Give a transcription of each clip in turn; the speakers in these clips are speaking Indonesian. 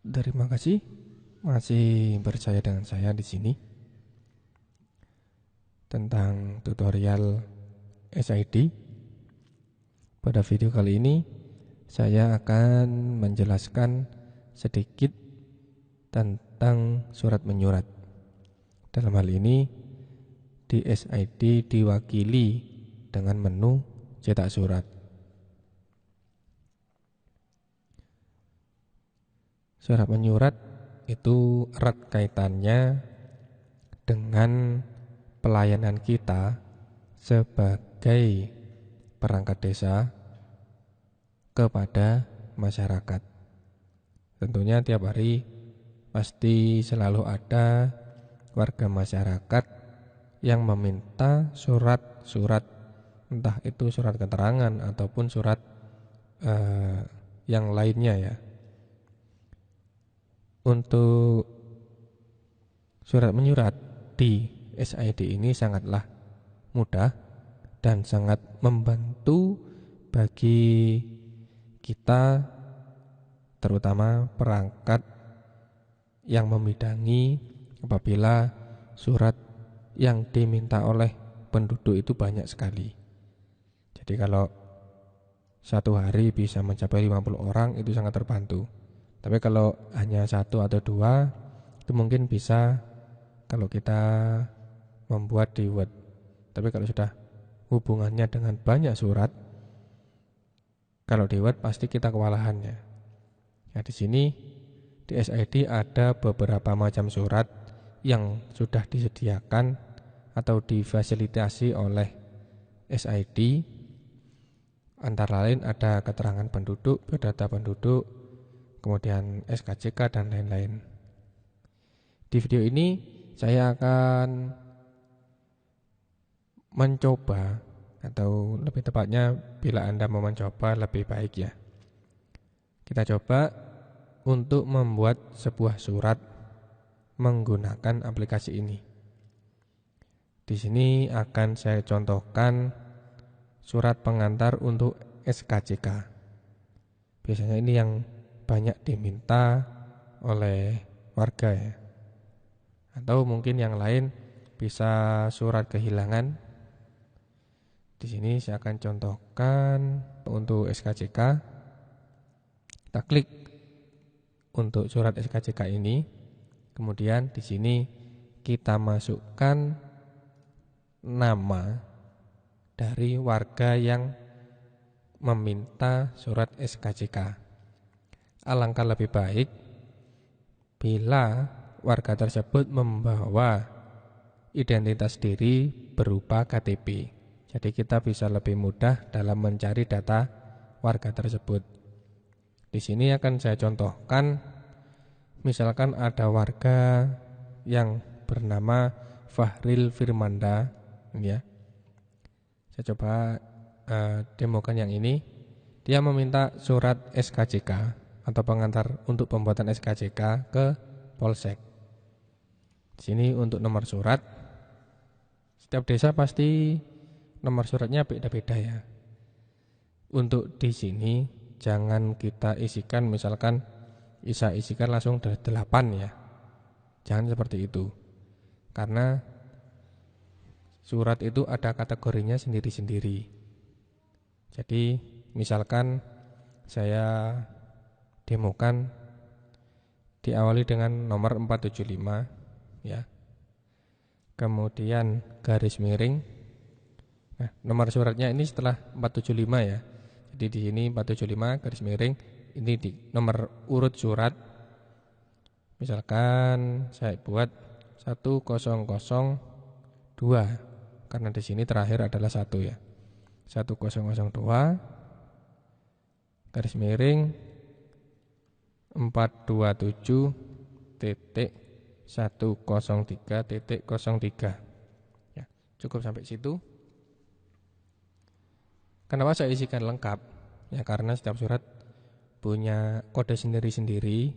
Terima kasih masih percaya dengan saya di sini tentang tutorial SID. Pada video kali ini saya akan menjelaskan sedikit tentang surat menyurat. Dalam hal ini di SID diwakili dengan menu cetak surat. Surat menyurat itu erat kaitannya dengan pelayanan kita sebagai perangkat desa kepada masyarakat. Tentunya tiap hari pasti selalu ada warga masyarakat yang meminta surat-surat, entah itu surat keterangan ataupun surat yang lainnya ya. Untuk surat menyurat di SID ini sangatlah mudah dan sangat membantu bagi kita, terutama perangkat yang membidangi apabila surat yang diminta oleh penduduk itu banyak sekali. Jadi kalau satu hari bisa mencapai 50 orang itu sangat terbantu. Tapi kalau hanya satu atau dua itu mungkin bisa kalau kita membuat di Word. Tapi kalau sudah hubungannya dengan banyak surat, kalau di Word pasti kita kewalahannya. Nah, di sini di SID ada beberapa macam surat yang sudah disediakan atau difasilitasi oleh SID. Antara lain ada keterangan penduduk, biodata penduduk, kemudian SKCK dan lain-lain. Di video ini saya akan mencoba, atau lebih tepatnya bila Anda mau mencoba lebih baik ya, kita coba untuk membuat sebuah surat menggunakan aplikasi ini. Di sini akan saya contohkan surat pengantar untuk SKCK. Biasanya ini yang banyak diminta oleh warga ya. Atau mungkin yang lain bisa surat kehilangan. Di sini saya akan contohkan untuk SKCK. Kita klik untuk surat SKCK ini. Kemudian di sini kita masukkan nama dari warga yang meminta surat SKCK. Alangkah lebih baik bila warga tersebut membawa identitas diri berupa KTP. Jadi kita bisa lebih mudah dalam mencari data warga tersebut. Di sini akan saya contohkan, misalkan ada warga yang bernama Fahril Firmanda, ya. Saya coba demokan yang ini. Dia meminta surat SKCK atau pengantar untuk pembuatan SKCK ke Polsek. Di sini untuk nomor surat, setiap desa pasti nomor suratnya beda-beda ya. Untuk di sini jangan kita isikan, misalkan isikan langsung 8 ya. Jangan seperti itu. Karena surat itu ada kategorinya sendiri-sendiri. Jadi misalkan saya demokan diawali dengan nomor 475 ya. Kemudian garis miring. Nah, nomor suratnya ini setelah 475 ya. Jadi di sini 475 garis miring, ini di nomor urut surat. Misalkan saya buat 1002 karena di sini terakhir adalah 1 ya. 1002 garis miring 427.103.03 ya. Cukup sampai situ. Kenapa saya isikan lengkap? Ya karena setiap surat punya kode sendiri-sendiri.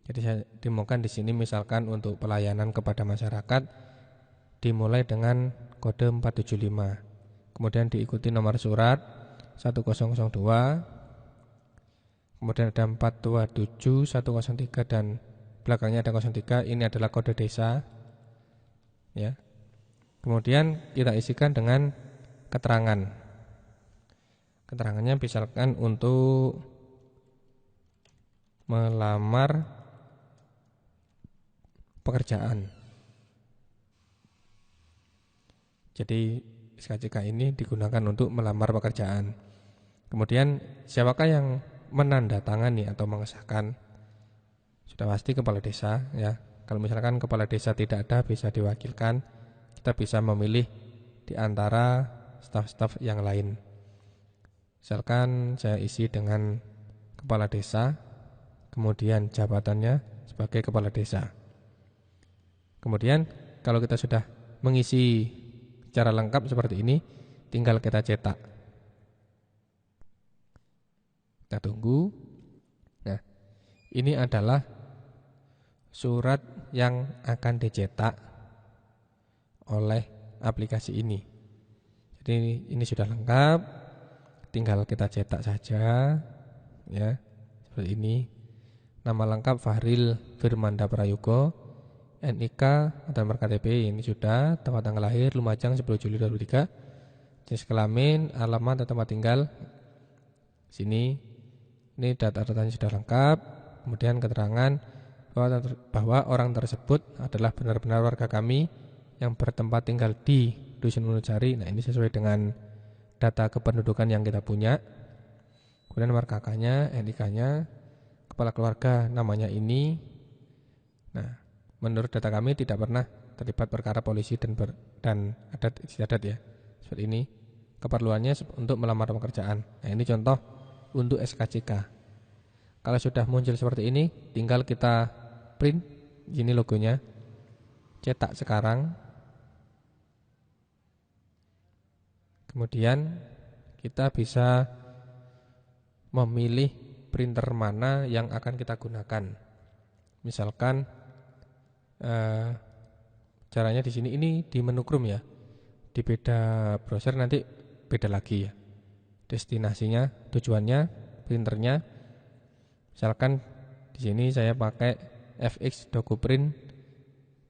Jadi saya demokan di sini misalkan untuk pelayanan kepada masyarakat dimulai dengan kode 475. Kemudian diikuti nomor surat 1002. Kemudian ada 427103 dan belakangnya ada 03. Ini adalah kode desa, ya. Kemudian kita isikan dengan keterangan. Keterangannya misalkan untuk melamar pekerjaan. Jadi SKCK ini digunakan untuk melamar pekerjaan. Kemudian siapakah yang menandatangani atau mengesahkan? Sudah pasti kepala desa, ya. Kalau misalkan kepala desa tidak ada, bisa diwakilkan. Kita bisa memilih di antara staf-staf yang lain. Misalkan saya isi dengan kepala desa, kemudian jabatannya sebagai kepala desa. Kemudian kalau kita sudah mengisi secara lengkap seperti ini, tinggal kita cetak. Kita tunggu. Nah, ini adalah surat yang akan dicetak oleh aplikasi ini. Jadi ini sudah lengkap, tinggal kita cetak saja, ya. Seperti ini. Nama lengkap Fahril Firmanda Prayogo, NIK atau nomor KTP ini sudah, tempat tanggal lahir Lumajang 10 Juli 2003, jenis kelamin, alamat atau tempat tinggal sini. Ini data-datanya sudah lengkap. Kemudian keterangan bahwa orang tersebut adalah benar-benar warga kami yang bertempat tinggal di Dusun Wonosari. Nah, ini sesuai dengan data kependudukan yang kita punya. Kemudian nomor KK-nya, NIK-nya, kepala keluarga namanya ini. Nah, menurut data kami tidak pernah terlibat perkara polisi dan adat istiadat, ya. Seperti ini. Keperluannya untuk melamar pekerjaan. Nah, ini contoh untuk SKCK. Kalau sudah muncul seperti ini, tinggal kita print. Ini logonya. Cetak sekarang. Kemudian kita bisa memilih printer mana yang akan kita gunakan. Misalkan caranya di sini, ini di menu Chrome, ya. Di beda browser nanti beda lagi, ya. Destinasinya, tujuannya, printernya. Misalkan di sini saya pakai FX DocuPrint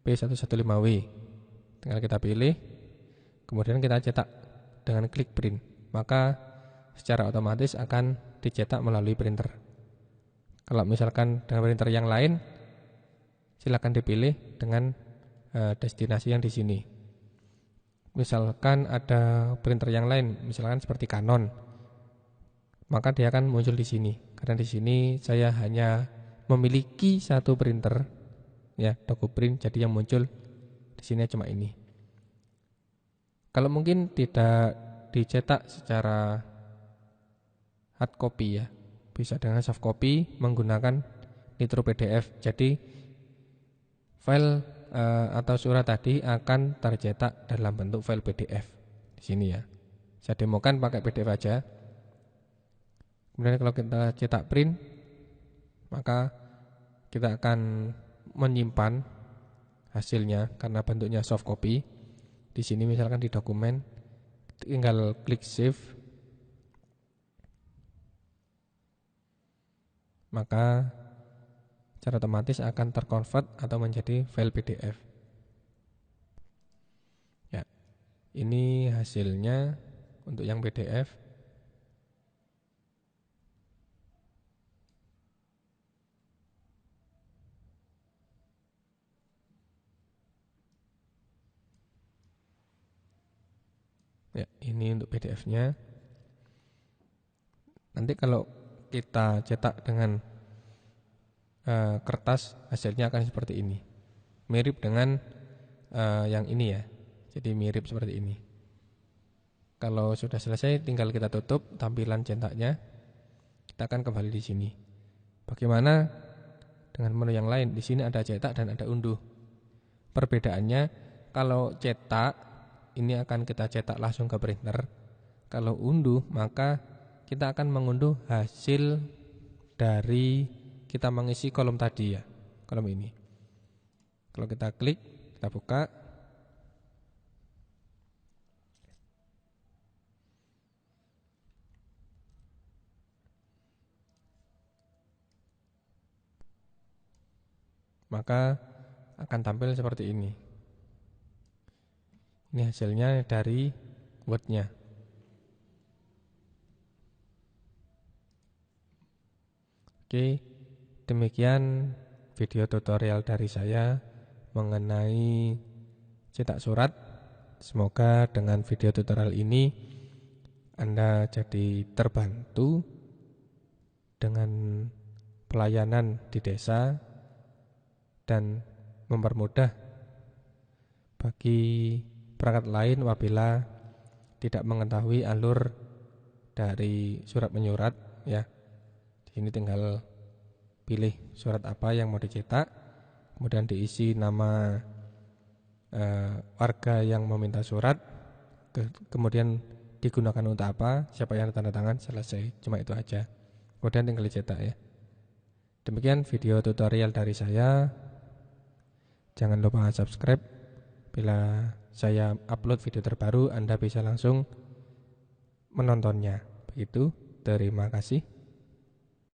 P115W. Tinggal kita pilih, kemudian kita cetak dengan klik print. Maka secara otomatis akan dicetak melalui printer. Kalau misalkan dengan printer yang lain, silakan dipilih dengan destinasi yang di sini. Misalkan ada printer yang lain, misalkan seperti Canon, maka dia akan muncul di sini. Karena di sini saya hanya memiliki satu printer, ya, DocuPrint, jadi yang muncul di sini cuma ini. Kalau mungkin tidak dicetak secara hard copy, ya, bisa dengan soft copy menggunakan Nitro PDF. Jadi file atau surat tadi akan tercetak dalam bentuk file PDF di sini, ya. Saya demokan pakai PDF aja. Kemudian kalau kita cetak print, maka kita akan menyimpan hasilnya karena bentuknya soft copy. Di sini misalkan di dokumen, tinggal klik save. Maka secara otomatis akan terkonvert atau menjadi file PDF. Ya, ini hasilnya untuk yang PDF. Ya, ini untuk PDF-nya. Nanti kalau kita cetak dengan kertas, hasilnya akan seperti ini. Mirip dengan yang ini, ya. Jadi mirip seperti ini. Kalau sudah selesai, tinggal kita tutup tampilan cetaknya. Kita akan kembali di sini. Bagaimana dengan menu yang lain? Di sini ada cetak dan ada unduh. Perbedaannya, kalau cetak ini akan kita cetak langsung ke printer. Kalau unduh, maka kita akan mengunduh hasil dari kita mengisi kolom tadi, ya, kolom ini. Kalau kita klik, kita buka. maka akan tampil seperti ini. Ini hasilnya dari Word-nya. Oke, demikian video tutorial dari saya mengenai cetak surat. Semoga dengan video tutorial ini Anda jadi terbantu dengan pelayanan di desa dan mempermudah bagi perangkat lain apabila tidak mengetahui alur dari surat menyurat ya. Di sini tinggal pilih surat apa yang mau dicetak, kemudian diisi nama warga yang meminta surat, kemudian digunakan untuk apa, siapa yang tanda tangan, selesai. Cuma itu aja. Kemudian tinggal dicetak ya. Demikian video tutorial dari saya. Jangan lupa subscribe. Bila saya upload video terbaru, Anda bisa langsung menontonnya. Begitu. Terima kasih.